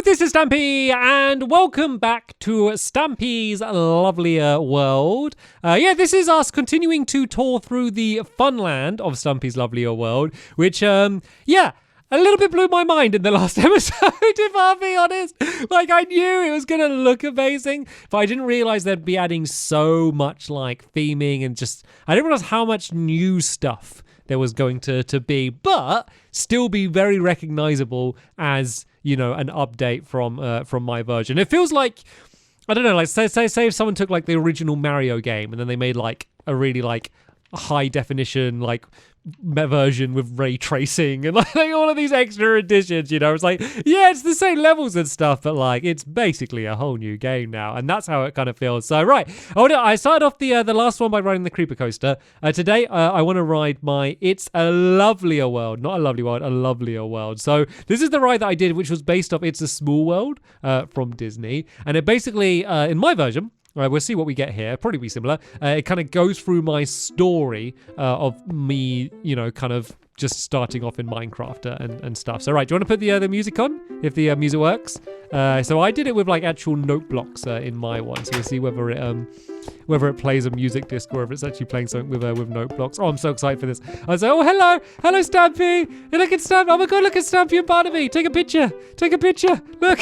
this is Stampy, and welcome back to Stampy's Lovelier world. This is us continuing to tour through the Funland of Stampy's Lovelier world, which, a little bit blew my mind in the last episode, if I'll be honest. Like, I knew it was going to look amazing, but I didn't realize they'd be adding so much, like, theming and just... I didn't realize how much new stuff there was going to be, but still be very recognizable as, you know, an update from my version. It feels like, I don't know, like, say if someone took, like, the original Mario game and then they made, like, a really, like, high definition, like, version with ray tracing and like all of these extra additions, you know. It's like, yeah, it's the same levels and stuff, but like it's basically a whole new game now, and that's how it kind of feels. So right, I started off the last one by riding the creeper coaster. Today I want to ride It's a Lovelier World, not a lovely world, a lovelier world. So this is the ride that I did, which was based off It's a Small World from Disney, and it basically in my version, we'll see what we get here. Probably be similar. It kind of goes through my story of me, you know, kind of just starting off in Minecraft and stuff. So, right, do you want to put the music on? If the music works. So I did it with like actual note blocks in my one. So we'll see whether it plays a music disc or if it's actually playing something with note blocks. Oh, I'm so excited for this. I was like, oh, hello, Stampy. And look at Stampy. Oh my God, look at Stampy and Barnaby. Take a picture. Look.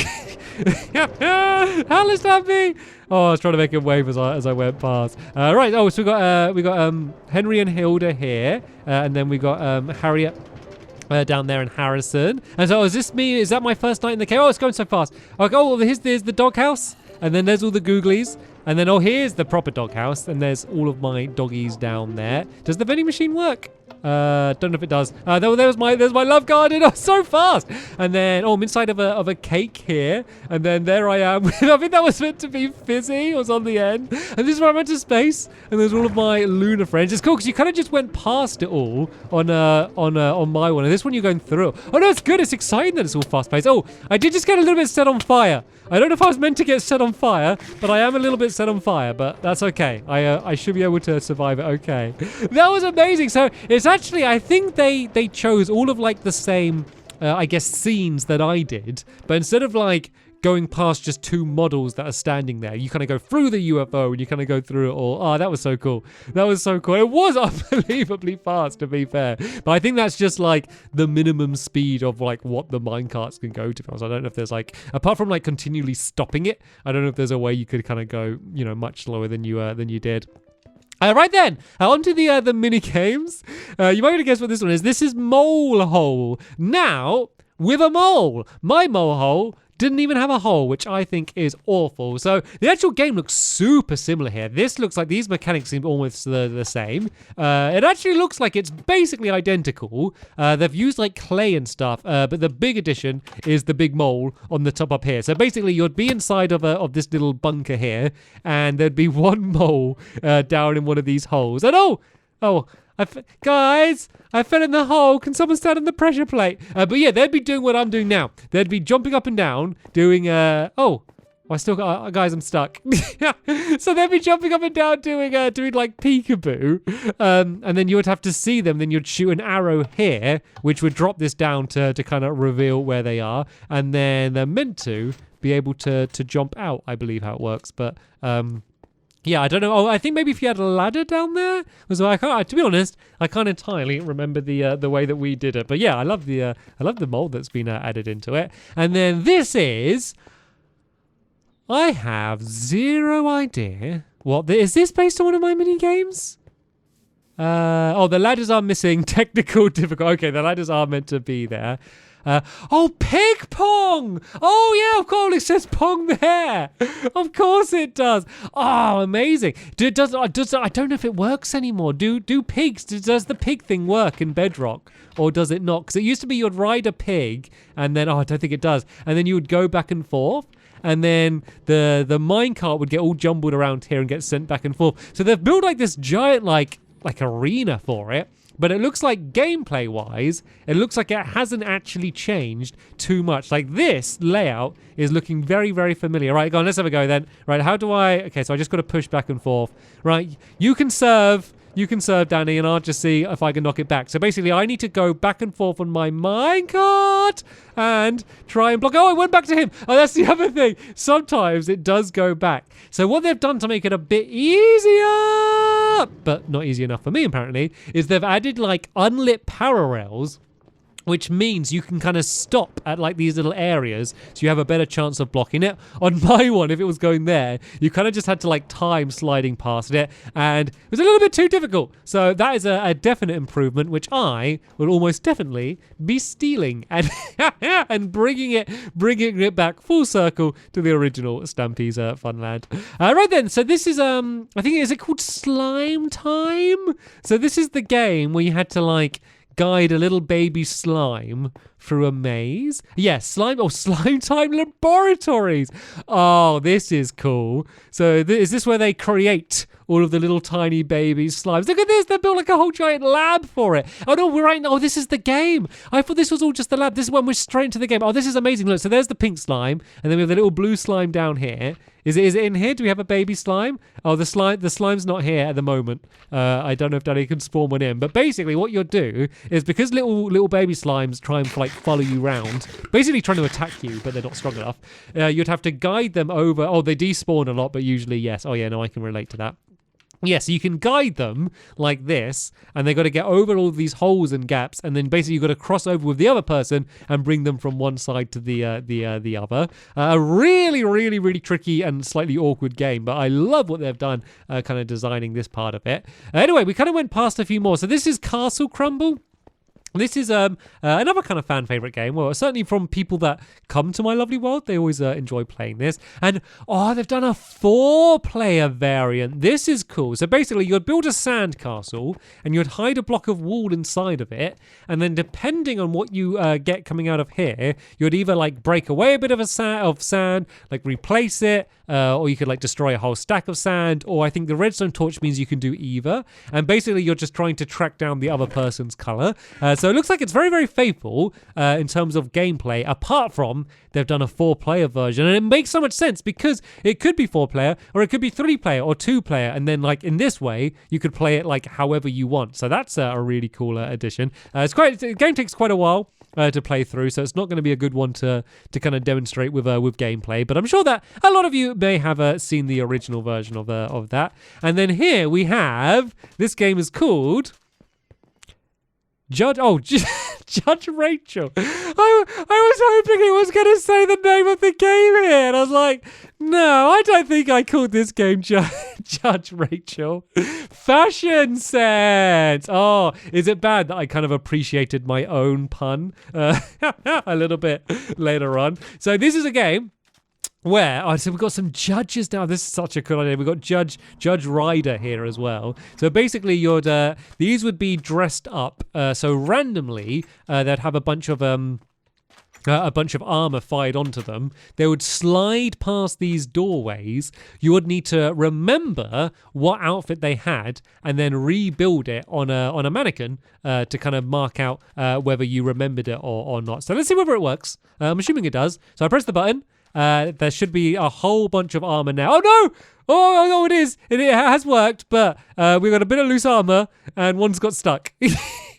Hello, Stampy. Oh, I was trying to make him wave as I went past. Right. Oh, so we got Henry and Hilda here, and then we got Harriet down there and Harrison. And so, is this me? Is that my first night in the cave? Oh, it's going so fast. Okay. Oh, well, here's the doghouse, and then there's all the googlies, and then here's the proper doghouse, and there's all of my doggies down there. Does the vending machine work? Don't know if it does. There's my love garden. Oh, so fast. And then I'm inside of a cake here, and then there I am. I think that was meant to be Fizzy. It was on the end, and this is where I went to space. And there's all of my lunar friends. It's cool because you kind of just went past it all on my one, and this one you're going through. Oh no, it's good. It's exciting that it's all fast paced. Oh, I did just get a little bit set on fire. I don't know if I was meant to get set on fire, but I am a little bit set on fire, but that's okay. I should be able to survive it okay. That was amazing. So it's actually, I think they chose all of like the same, I guess, scenes that I did, but instead of like going past just two models that are standing there, you kind of go through the UFO and you kind of go through it all. Oh, that was so cool. It was unbelievably fast, to be fair. But I think that's just like the minimum speed of like what the minecarts can go to. I don't know if there's like, apart from like continually stopping it, I don't know if there's a way you could kind of go, you know, much slower than you did. Right then, on to the mini games. You might want to guess what this one is. This is Mole Hole. Now, with a mole. My mole hole didn't even have a hole, which I think is awful. So the actual game looks super similar here. This looks like these mechanics seem almost the same. It actually looks like it's basically identical. They've used like clay and stuff, but the big addition is the big mole on the top up here. So basically you'd be inside of this little bunker here, and there'd be one mole down in one of these holes. And guys, I fell in the hole. Can someone stand on the pressure plate? But yeah, they'd be doing what I'm doing now. They'd be jumping up and down, doing, I still got, guys, I'm stuck. So they'd be jumping up and down doing like peekaboo. And then you would have to see them. Then you'd shoot an arrow here, which would drop this down to kind of reveal where they are. And then they're meant to be able to jump out, I believe how it works. But, yeah, I don't know. Oh, I think maybe if you had a ladder down there, to be honest, I can't entirely remember the way that we did it. But yeah, I love the mold that's been added into it. And then this is, I have zero idea is this based on one of my mini games? The ladders are missing technical difficulty. Okay, the ladders are meant to be there. Pig Pong! Oh yeah, of course it says Pong there. Of course it does. Oh, amazing. I don't know if it works anymore. Does the pig thing work in Bedrock, or does it not? Because it used to be you'd ride a pig, and then I don't think it does, and then you would go back and forth. And then the minecart would get all jumbled around here and get sent back and forth. So they've built like this giant like arena for it. But it looks like gameplay-wise, it looks like it hasn't actually changed too much. Like this layout is looking very, very familiar. Right, go on, let's have a go then. Right, how do I... Okay, so I just got to push back and forth. Right, you can serve You can serve Danny, and I'll just see if I can knock it back. So basically, I need to go back and forth on my minecart and try and block. Oh, it went back to him. Oh, that's the other thing. Sometimes it does go back. So what they've done to make it a bit easier, but not easy enough for me apparently, is they've added like unlit parallels, which means you can kind of stop at like these little areas so you have a better chance of blocking it. On my one, if it was going there, you kind of just had to like time sliding past it, and it was a little bit too difficult. So that is a definite improvement, which I will almost definitely be stealing and and bringing it back full circle to the original Stampy's Funland. Right then, so this is I think, is it called Slime Time? So this is the game where you had to like guide a little baby slime through a maze. Yes, Slime Time Laboratories. Oh, this is cool. So is this where they create all of the little tiny baby slimes? Look at this. They built like a whole giant lab for it. Oh, no, we're right. Oh, this is the game. I thought this was all just the lab. This is when we're straight into the game. Oh, this is amazing. Look, so there's the pink slime, and then we have the little blue slime down here. Is it in here? Do we have a baby slime? Oh, the slime's not here at the moment. I don't know if Danny can spawn one in. But basically what you'll do is, because little baby slimes try and like follow you around, basically trying to attack you, but they're not strong enough, you'd have to guide them over. Oh, they despawn a lot, but usually yes. Oh yeah, no, I can relate to that. Yeah, so you can guide them like this, and they got to get over all these holes and gaps, and then basically you've got to cross over with the other person and bring them from one side to the other. A really, really, really tricky and slightly awkward game, but I love what they've done, kind of designing this part of it. Anyway, we kind of went past a few more. So this is Castle Crumble. This is another kind of fan favorite game. Well, certainly from people that come to my lovely world, they always enjoy playing this. And they've done a 4-player variant. This is cool. So basically, you'd build a sand castle, and you'd hide a block of wall inside of it. And then, depending on what you get coming out of here, you'd either like break away a bit of sand, like replace it, or you could like destroy a whole stack of sand. Or I think the redstone torch means you can do either. And basically, you're just trying to track down the other person's color. So it looks like it's very, very faithful in terms of gameplay, apart from they've done a 4-player version. And it makes so much sense, because it could be 4-player, or it could be 3-player or 2-player. And then like in this way, you could play it like however you want. So that's a really cool addition. The game takes quite a while to play through, so it's not going to be a good one to kind of demonstrate with gameplay. But I'm sure that a lot of you may have seen the original version of that. And then here we have, this game is called Judge Rachel. I was hoping he was going to say the name of the game here, and I was like, no, I don't think I called this game Judge Rachel. Fashion sense. Oh, is it bad that I kind of appreciated my own pun a little bit later on? So this is a game where, so we've got some judges now. This is such a cool idea. We've got Judge Ryder here as well. So basically, these would be dressed up. So randomly, they'd have a bunch of armor fired onto them. They would slide past these doorways. You would need to remember what outfit they had and then rebuild it on a mannequin to kind of mark out whether you remembered it or not. So let's see whether it works. I'm assuming it does. So I press the button. There should be a whole bunch of armor now. Oh no! Oh no, it is. It has worked, but we've got a bit of loose armor, and one's got stuck.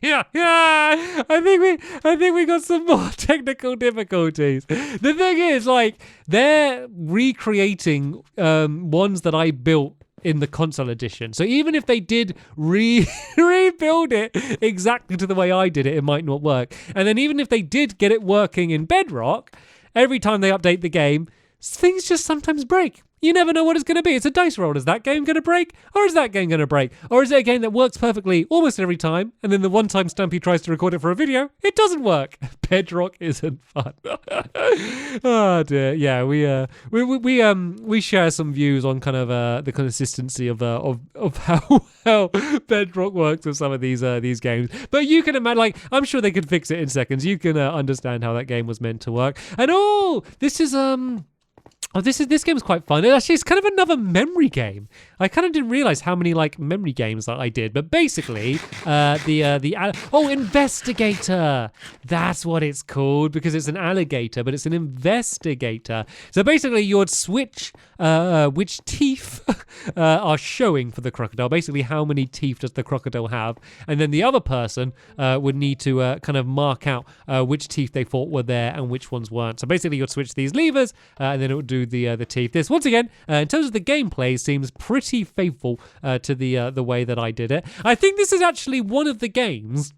Yeah. I think we got some more technical difficulties. The thing is, like, they're recreating ones that I built in the console edition. So even if they did rebuild it exactly to the way I did it, it might not work. And then even if they did get it working in Bedrock, every time they update the game, things just sometimes break. You never know what it's going to be. It's a dice roll. Is that game going to break? Or is that game going to break? Or is it a game that works perfectly almost every time, and then the one time Stampy tries to record it for a video, it doesn't work? Bedrock isn't fun. Oh dear. Yeah, we share some views on kind of the consistency of how Bedrock works with some of these games. But you can imagine, like, I'm sure they could fix it in seconds. You can understand how that game was meant to work. And this is Oh, this game's quite fun. Actually, it's kind of another memory game. I kind of didn't realize how many like memory games that I did. But basically, Investigator. That's what it's called because it's an alligator, but it's an investigator. So basically, you would switch which teeth are showing for the crocodile. Basically, how many teeth does the crocodile have, and then the other person would need to kind of mark out which teeth they thought were there and which ones weren't. So basically, you'd switch these levers, and then it would do the teeth. This once again, in terms of the gameplay, seems pretty faithful to the way that I did it. I think this is actually one of the games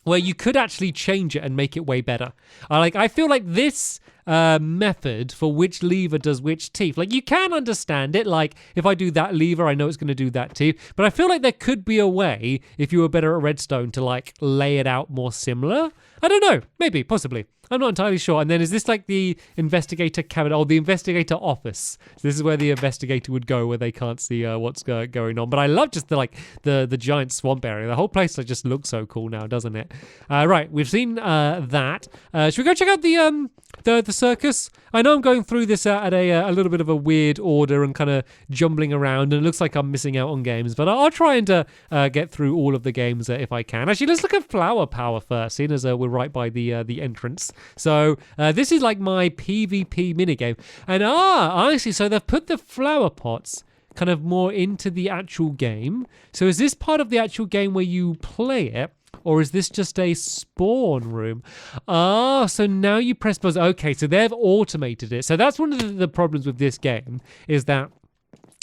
where you could actually change it and make it way better. I feel like this method for which lever does which teeth, like you can understand it, like if I do that lever I know it's going to do that teeth, but I feel like there could be a way if you were better at redstone to like lay it out more similar. I don't know, maybe, possibly, I'm not entirely sure. And then is this like the investigator cabinet or the investigator office? So this is where the investigator would go where they can't see what's going on. But I love just the giant swamp area. The whole place just looks so cool now, doesn't it? Right, we've seen that. Should we go check out the circus? I know I'm going through this at a little bit of a weird order and kind of jumbling around, and it looks like I'm missing out on games, but I'll try and get through all of the games if I can. Actually, let's look at flower power first, seeing as we're right by the entrance. So this is like my PvP minigame, and honestly, so they've put the flower pots kind of more into the actual game. So is this part of the actual game where you play it? Or is this just a spawn room? So now you press buzz. Okay, so they've automated it. So that's one of the problems with this game is that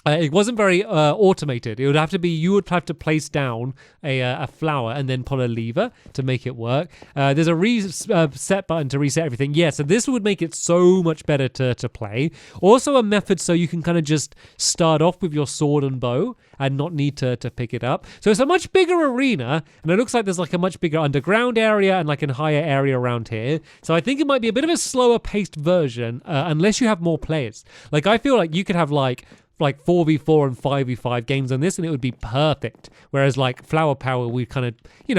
it wasn't very automated. It would have to be, you would have to place down a flower and then pull a lever to make it work. There's a reset button to reset everything. Yeah, so this would make it so much better to play. Also a method so you can kind of just start off with your sword and bow and not need to pick it up. So it's a much bigger arena, and it looks like there's like a much bigger underground area and like a higher area around here. So I think it might be a bit of a slower paced version unless you have more players. Like I feel like you could have like 4v4 and 5v5 games on this and it would be perfect, whereas like flower power we kind of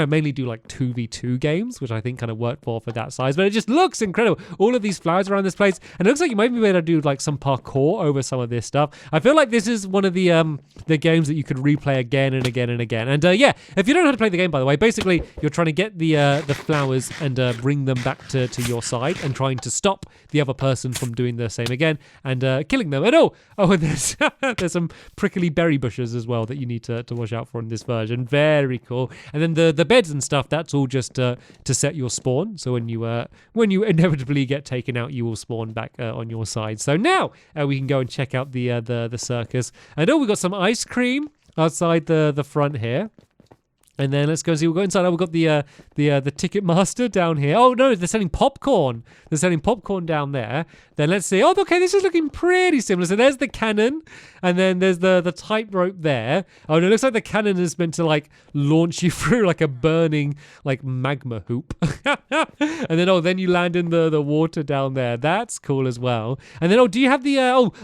mainly do like 2v2 games, which I think kind of worked for that size, but it just looks incredible, all of these flowers around this place, and it looks like you might be able to do like some parkour over some of this stuff. I feel like this is one of the games that you could replay again and again and again. And yeah, if you don't know how to play the game, by the way, basically you're trying to get the flowers and bring them back to your side and trying to stop the other person from doing the same again and killing them. And and there's there's some prickly berry bushes as well that you need to watch out for in this version. Very cool. And then the beds and stuff, that's all just to set your spawn. So when you inevitably get taken out, you will spawn back on your side. So now we can go and check out the circus. And we've got some ice cream outside the front here. And then let's go and see. We'll go inside. We've got the ticket master down here. Oh no, they're selling popcorn. They're selling popcorn down there. Then let's see. Oh, okay, this is looking pretty similar. So there's the cannon, and then there's the tightrope there. Oh, and it looks like the cannon is meant to like launch you through like a burning like magma hoop. And then then you land in the water down there. That's cool as well. And then do you have the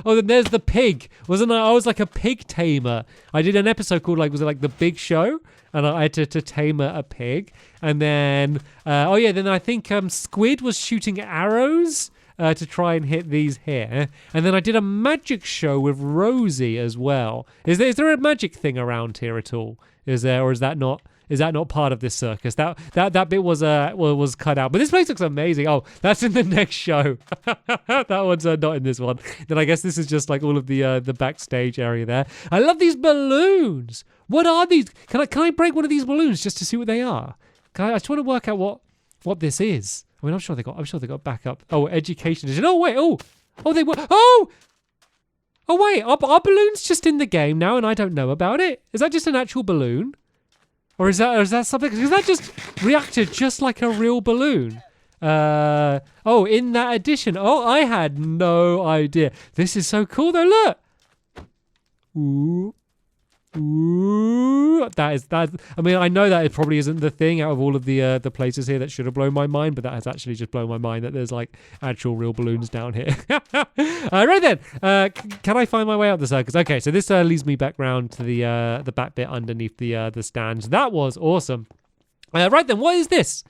then there's the pig. Wasn't I was like a pig tamer. I did an episode called was it like The Big Show? And I had to tame a pig. And then, then I think Squid was shooting arrows to try and hit these here. And then I did a magic show with Rosie as well. Is there a magic thing around here at all? Is there, or is that not part of this circus? That bit was cut out. But this place looks amazing. Oh, that's in the next show. That one's not in this one. Then I guess this is just like all of the backstage area there. I love these balloons. What are these? Can I break one of these balloons just to see what they are? I just want to work out what this is. I mean, I'm sure they got backup. Oh, education edition. Oh wait. Oh, they were. Oh wait. Are balloons just in the game now and I don't know about it? Is that just an actual balloon? Or is that something? Because that just reacted just like a real balloon. In that edition. Oh, I had no idea. This is so cool though. Look. Ooh. That. I mean, I know that it probably isn't the thing out of all of the places here that should have blown my mind, but that has actually just blown my mind that there's like actual real balloons down here. Right then, can I find my way out the circus? Okay, so this leads me back round to the back bit underneath the stands. That was awesome. Right then, what is this?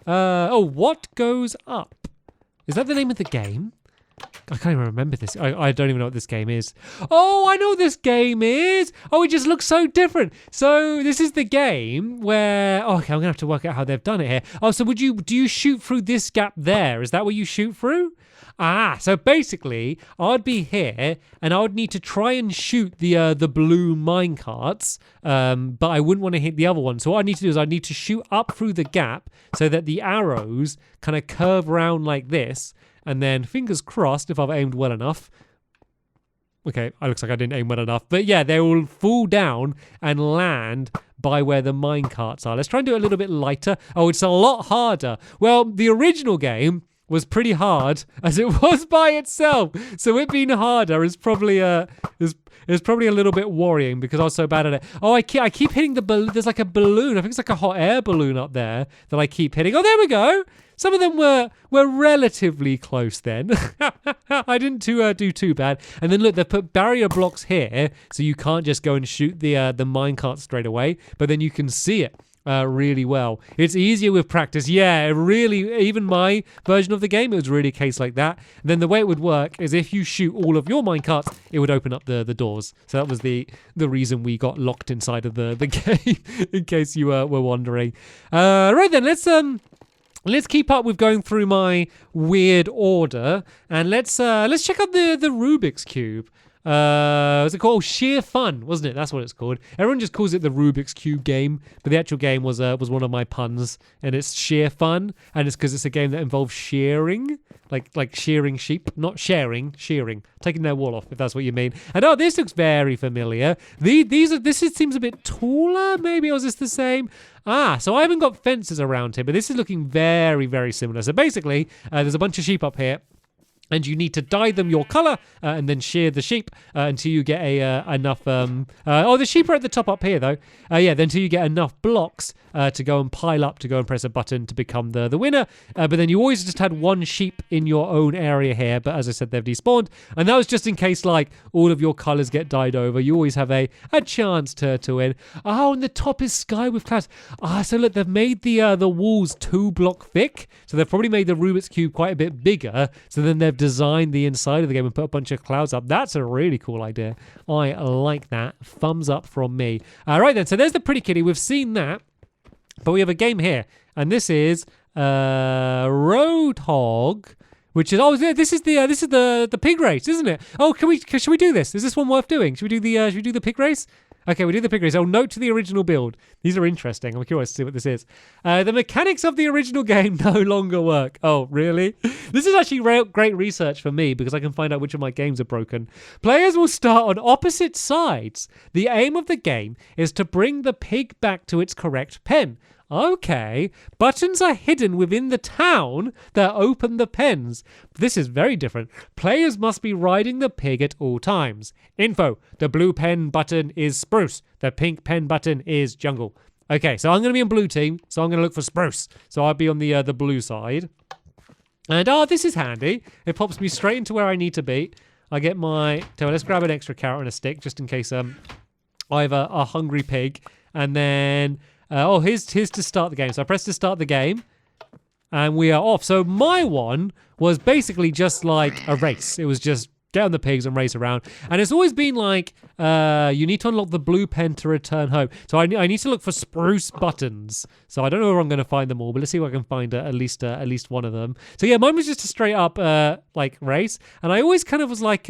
What goes up? Is that the name of the game? I can't even remember this. I don't even know what this game is. Oh, I know what this game is. Oh, it just looks so different. So this is the game where... Oh, okay, I'm going to have to work out how they've done it here. Oh, so do you shoot through this gap there? Is that where you shoot through? Ah, so basically, I'd be here, and I would need to try and shoot the blue minecarts, but I wouldn't want to hit the other one. So what I need to do is I need to shoot up through the gap so that the arrows kind of curve around like this, and then, fingers crossed, if I've aimed well enough. Okay, it looks like I didn't aim well enough. But yeah, they will fall down and land by where the minecarts are. Let's try and do it a little bit lighter. Oh, it's a lot harder. Well, the original game was pretty hard as it was by itself. So it being harder is probably is probably a little bit worrying because I was so bad at it. Oh, I keep hitting the balloon. There's like a balloon. I think it's like a hot air balloon up there that I keep hitting. Oh, there we go. Some of them were relatively close then. I didn't do too bad. And then look, they've put barrier blocks here, so you can't just go and shoot the minecart straight away, but then you can see it really well. It's easier with practice. Yeah, really, even my version of the game, it was really a case like that. And then the way it would work is if you shoot all of your minecarts, it would open up the doors. So that was the reason we got locked inside of the game, in case you were wondering. Right then, let's keep up with going through my weird order, and let's check out the Rubiks Cube. Was it called Sheer Fun? Wasn't it? That's what it's called. Everyone just calls it the Rubiks Cube game, but the actual game was one of my puns, and it's Sheer Fun, and it's because it's a game that involves shearing, like shearing sheep, not sharing, shearing, taking their wool off, if that's what you mean. And oh, this looks very familiar. This seems a bit taller, maybe, or is this the same? Ah, so I haven't got fences around here, but this is looking very, very similar. So basically, there's a bunch of sheep up here, and you need to dye them your color and then shear the sheep until you get enough. The sheep are at the top up here, though. Then until you get enough blocks to go and pile up, to go and press a button to become the winner. But then you always just had one sheep in your own area here. But as I said, they've despawned. And that was just in case, like, all of your colors get dyed over. You always have a chance to win. Oh, and the top is sky with clouds. Ah, so look, they've made the walls 2 block thick. So they've probably made the Rubik's Cube quite a bit bigger. So then they've designed the inside of the game and put a bunch of clouds up. That's a really cool idea. I like that. Thumbs up from me. All right then, so there's the pretty kitty. We've seen that, but we have a game here, and this is Roadhog, which is this is the pig race, isn't it? Oh, should we do this? Is this one worth doing? Should we do the pig race? Okay, we do the pig race. Oh, note to the original build. These are interesting. I'm curious to see what this is. The mechanics of the original game no longer work. Oh, really? This is actually great research for me because I can find out which of my games are broken. Players will start on opposite sides. The aim of the game is to bring the pig back to its correct pen. Okay, buttons are hidden within the town that open the pens. This is very different. Players must be riding the pig at all times. Info: the blue pen button is spruce. The pink pen button is jungle. Okay, so I'm going to be on blue team, so I'm going to look for spruce. So I'll be on the blue side. And this is handy. It pops me straight into where I need to be. I get let's grab an extra carrot and a stick just in case I have a hungry pig. And then... here's to start the game. So I press to start the game, and we are off. So my one was basically just like a race. It was just get on the pigs and race around. And it's always been like, you need to unlock the blue pen to return home. So I need to look for spruce buttons. So I don't know where I'm going to find them all, but let's see if I can find at least one of them. So yeah, mine was just a straight up like race. And I always kind of was like...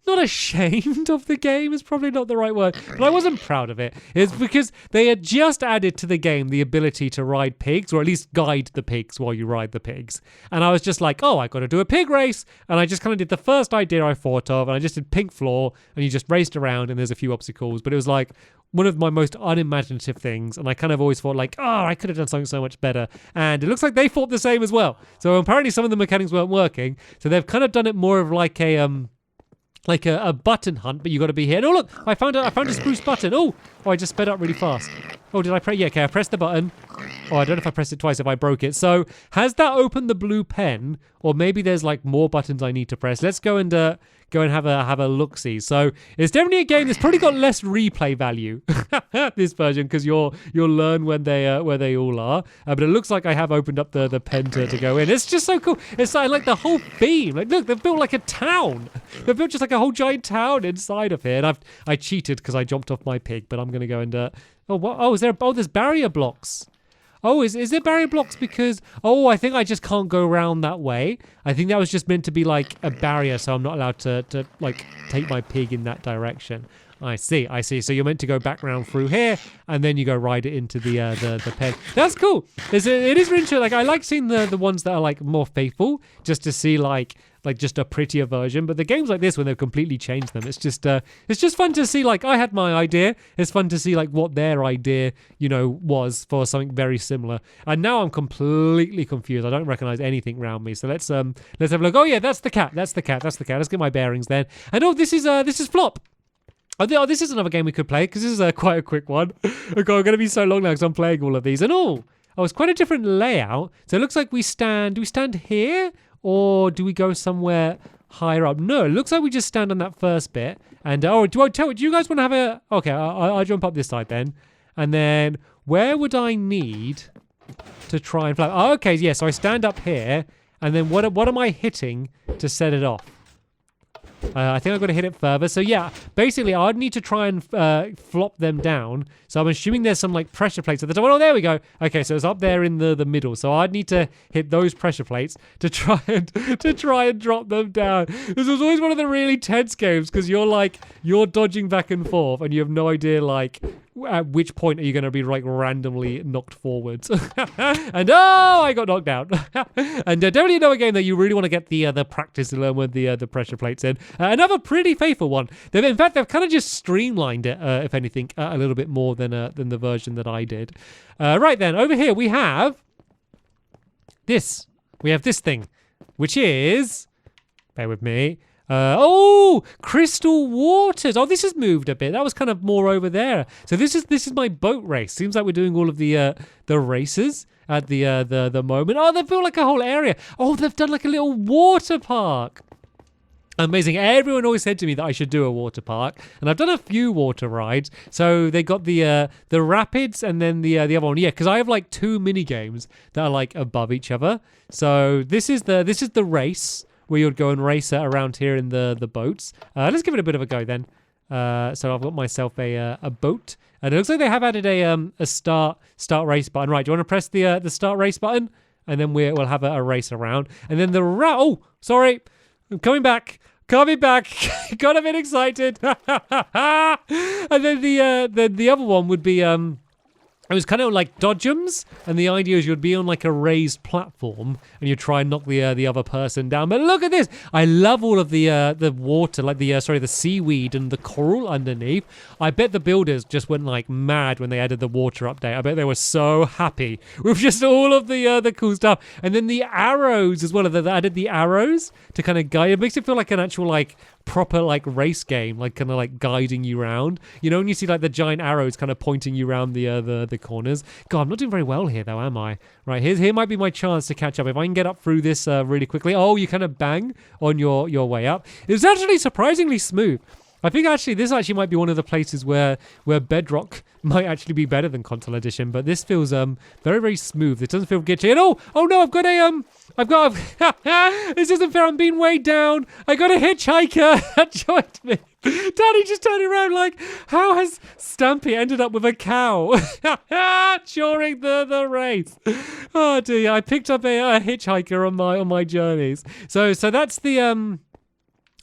not ashamed of the game is probably not the right word, but I wasn't proud of it. It's because they had just added to the game the ability to ride pigs, or at least guide the pigs while you ride the pigs. And I was just like, oh, I got to do a pig race. And I just kind of did the first idea I thought of, and I just did pink floor, and you just raced around, and there's a few obstacles. But it was like one of my most unimaginative things, and I kind of always thought like, oh, I could have done something so much better. And it looks like they thought the same as well. So apparently some of the mechanics weren't working. So they've kind of done it more of like a button hunt, but you got to be here. And oh look, I found a spruce button. Oh, I just sped up really fast. Oh, did I press? Yeah, okay, I pressed the button. Oh, I don't know if I pressed it twice, if I broke it. So has that opened the blue pen, or maybe there's like more buttons I need to press? Let's go and go and have a look-see. So it's definitely a game that's probably got less replay value, this version, because you'll learn when where they all are. But it looks like I have opened up the pen to go in. It's just so cool. It's like the whole theme. Like, look, they've built like a town. They've built just like a whole giant town inside of here. And I cheated because I jumped off my pig, but I'm gonna go and there's barrier blocks. Oh, is there barrier blocks because... Oh, I think I just can't go around that way. I think that was just meant to be like a barrier, so I'm not allowed to like take my pig in that direction. I see. So you're meant to go back round through here, and then you go ride it into the pen. That's cool. It is really interesting. Like, I like seeing the ones that are like more faithful, just to see like just a prettier version. But the games like this, when they've completely changed them, it's just fun to see. Like, I had my idea. It's fun to see like what their idea, was for something very similar. And now I'm completely confused. I don't recognize anything around me. So let's have a look. Oh yeah, that's the cat. Let's get my bearings then. And this is Flop. Oh, this is another game we could play because this is quite a quick one. Okay, I'm going to be so long now because I'm playing all of these. And it's quite a different layout. So it looks like do we stand here or do we go somewhere higher up? No, it looks like we just stand on that first bit. And do you guys want to have a... Okay, I'll jump up this side then. And then where would I need to try and fly? Oh, okay, yeah, so I stand up here. And then what am I hitting to set it off? I think I've got to hit it further. So yeah, basically I'd need to try and flop them down. So I'm assuming there's some like pressure plates at the top. Oh, there we go. Okay, so it's up there in the middle. So I'd need to hit those pressure plates to try and drop them down. This was always one of the really tense games because you're dodging back and forth and you have no idea like at which point are you going to be like randomly knocked forwards. And I got knocked out. And definitely another game that you really want to get the practice to learn with the pressure plates in. Another pretty faithful one. In fact, they've kind of just streamlined it, if anything, a little bit more than the version that I did. Right then, over here we have this. We have this thing, which is... Bear with me. Crystal Waters. Oh, this has moved a bit. That was kind of more over there. So this is my boat race. Seems like we're doing all of the races at the moment. Oh, they've built like a whole area. Oh, they've done like a little water park. Amazing. Everyone always said to me that I should do a water park, and I've done a few water rides. So they got the rapids and then the other one. Yeah, because I have like 2 mini games that are like above each other. So this is the race where you'd go and race it around here in the boats. Let's give it a bit of a go then. So I've got myself a boat, and it looks like they have added a start race button. Right, do you want to press the start race button, and then we'll have a race around, and then oh, sorry, I'm coming back. Got a bit excited. And then the other one would be it was kind of like dodgems, and the idea is you'd be on like a raised platform and you try and knock the other person down. But look at this! I love all of the water, like the seaweed and the coral underneath. I bet the builders just went like mad when they added the water update. I bet they were so happy with just all of the cool stuff. And then the arrows as well. They added the arrows to kind of guide. It makes it feel like an actual like proper like race game, like kind of like guiding you around. When you see like the giant arrows kind of pointing you around the corners. God, I'm not doing very well here though, am I? Right, here might be my chance to catch up. If I can get up through this really quickly. Oh, you kind of bang on your way up. It was actually surprisingly smooth. I think this might be one of the places where Bedrock might actually be better than Console Edition, but this feels very, very smooth. It doesn't feel glitchy. And oh no, I've got this isn't fair. I'm being weighed down. I got a hitchhiker that joined me. Daddy just turned around like, how has Stampy ended up with a cow during the race? Oh dear, I picked up a hitchhiker on my journeys. So that's the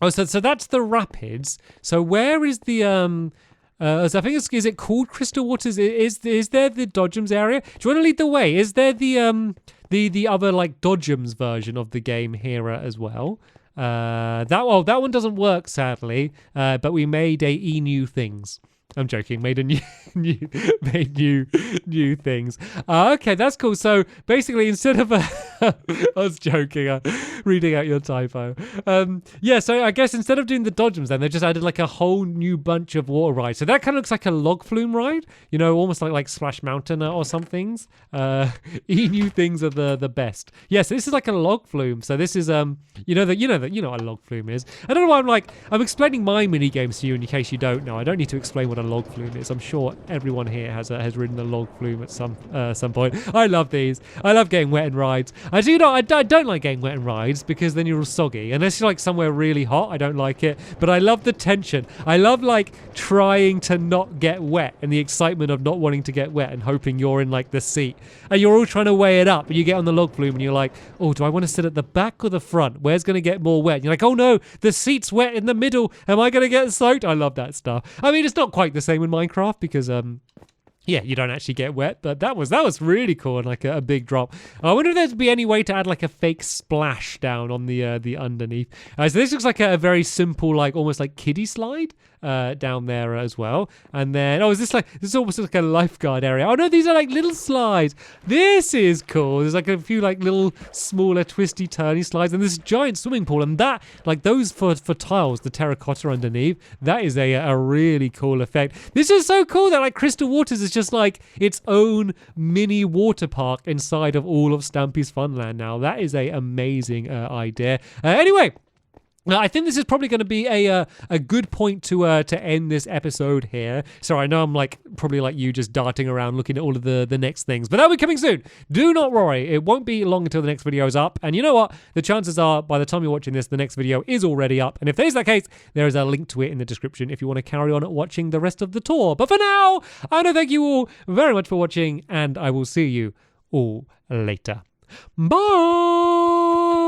so that's the rapids. So where is the so I think is it called Crystal Waters? Is there the Dodgems area? Do you want to lead the way? Is there the other like Dodgems version of the game here as well? That one doesn't work sadly. But we made new things. I'm joking. Made a new things. Okay, that's cool. So basically, instead of I was joking, reading out your typo. Yeah, so I guess instead of doing the dodgems, then they just added like a whole new bunch of water rides. So that kind of looks like a log flume ride, you know, almost like Splash Mountain or some things. New things are the best. Yes, this is like a log flume. So this is you know what a log flume is. I don't know why I'm explaining my mini games to you in case you don't know. I don't need to explain what a log flume is. I'm sure everyone here has ridden a log flume at some point. I love these. I love getting wet in rides. I don't like getting wet in rides because then you're all soggy. Unless you're like somewhere really hot, I don't like it. But I love the tension. I love like trying to not get wet and the excitement of not wanting to get wet and hoping you're in like the seat. And you're all trying to weigh it up. And you get on the log flume and you're like, oh, do I want to sit at the back or the front? Where's going to get more wet? And you're like, oh no, the seat's wet in the middle. Am I going to get soaked? I love that stuff. I mean, it's not quite the same in Minecraft because yeah, you don't actually get wet, but that was really cool and like a big drop. I wonder if there'd be any way to add like a fake splash down on the underneath. So this looks like a very simple, like almost like kiddie slide down there as well. And then this is almost like a lifeguard area. Oh no, these are like little slides. This is cool. There's like a few like little smaller twisty turny slides and this giant swimming pool, and that like those for tiles, the terracotta underneath, that is a really cool effect. This is so cool that like Crystal Waters is just like its own mini water park inside of all of Stampy's Funland now. That is a amazing idea. Anyway, I think this is probably going to be a good point to end this episode here. So I know I'm like probably like you just darting around looking at all of the next things, but that'll be coming soon. Do not worry, it won't be long until the next video is up. And you know what? The chances are by the time you're watching this, the next video is already up. And if there's that case, there is a link to it in the description if you want to carry on watching the rest of the tour. But for now, I want to thank you all very much for watching, and I will see you all later. Bye.